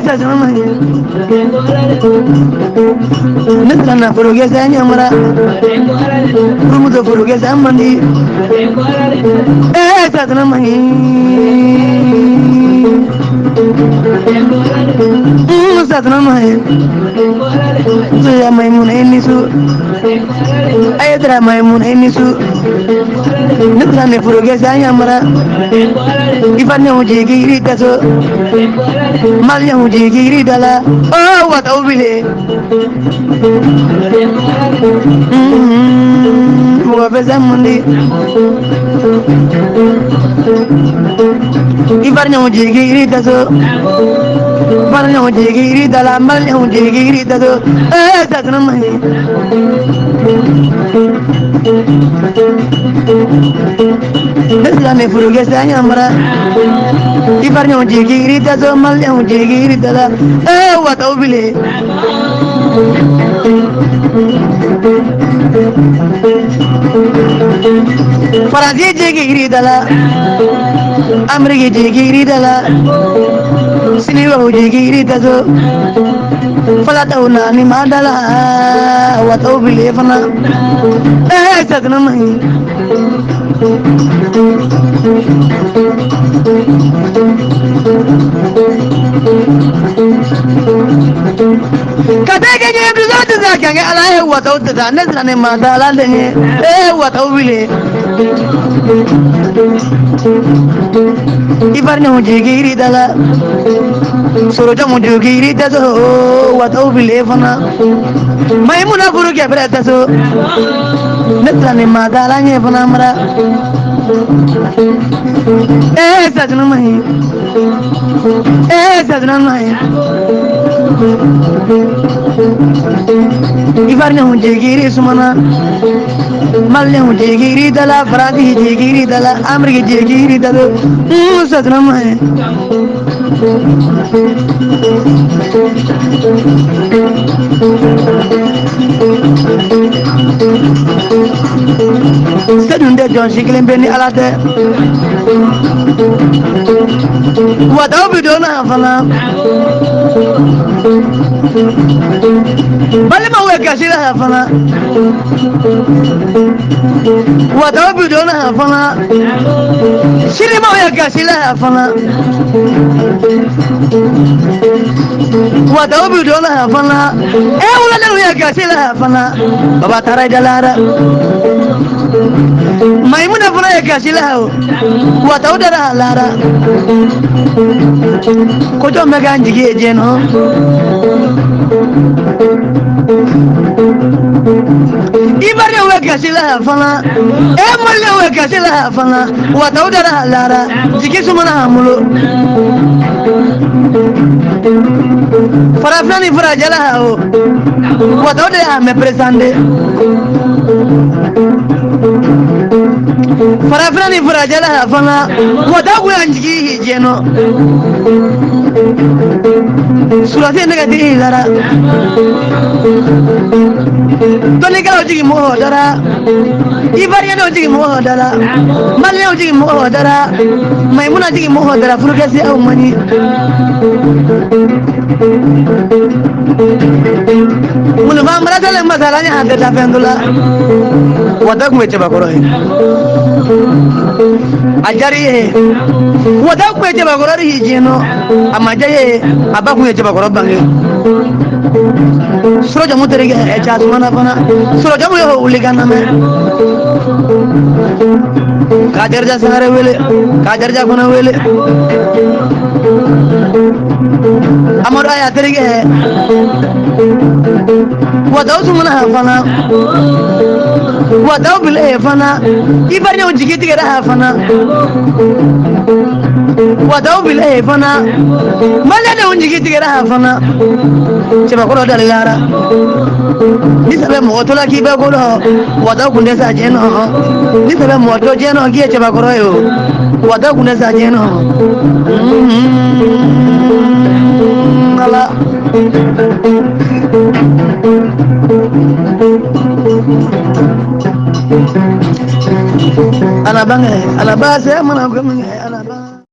Jajama Nana Furugesa Yamara Rumuto Furugesa Mandi Satanamahi Satanamahi Suya Maimun Enisu Ayatra Maimun Enisu Nana Furugesa Yamara Ifanya Ujigi Taso Malia Ujigi Dala Oh what Obile Wapesa Mundi Ibarnya Ujigi Taso Malia Ujigi Dala Malia Ujigi Taso Satanamahi Nesla Furugesa Yamara Ibarnya Ujigi Taso Malia Ujigi Dala what Obile Faransi jigi dala Amerika jigi dala Siniwa jigi tazo Falata una ni madala Watau bile fana Satna mahi Kata kaya yang berusaha tu kaya Allah watau tu dah nesla ni madala ni watau bile Ibarnya ujigi dala Suruja ujigi tazo watau bile fana Maimuna guru kya berata so Nesla ni madala ni fana mara Satna mahi Satna mahi Ibarnya ujigi sumana Malia ujigi dala Faransi ujigi dala Amerika ujigi dala Satna mahi Sedunda John Shiklin beni alate Watau bidona fana Bali mawe kasila fana Watau bidona fana Shiri mawe kasila fana Watau bidona fana Ula mawe kasila fana Baba tarai dalara Maimuna fana ya kasila Watau dara lara Kojo mega njigi jeno Ibarnya weka sila fana Malia weka sila fana Watau dara lara Jiki sumana hamulu Faraflani farajala hao Watau dara me presande Faraflani farajala fana Watau kuya njigi jeno Surati negati lara Toni kalau jigi moho dara Ibarnya no jigi moho dara Malia jigi moho dara Maimuna jigi moho dara Furugesi au mani Mulu famra tale masalahnya ada tapendula Wadak me coba koroi Ajari Wadak me coba koroi hijeno Amajaye abak me coba koroi bangi Suro jamu terige echat mana pana Suro jamu yo uligan name Kajarja sangare wele Kajarja kona wele Amor aya terige Watau sumana fana Watau bile fana Ibarnya ujigi tigera fana Watau bile fana Malia ujigi tigera fana Coba koro dalara Ni sabe moto la kiba koro Watau kundesa jeno Ni sabe moto jeno kia coba koro yo Watau kundesa jeno Ala Alabang, alabase, mana gumi, alabang.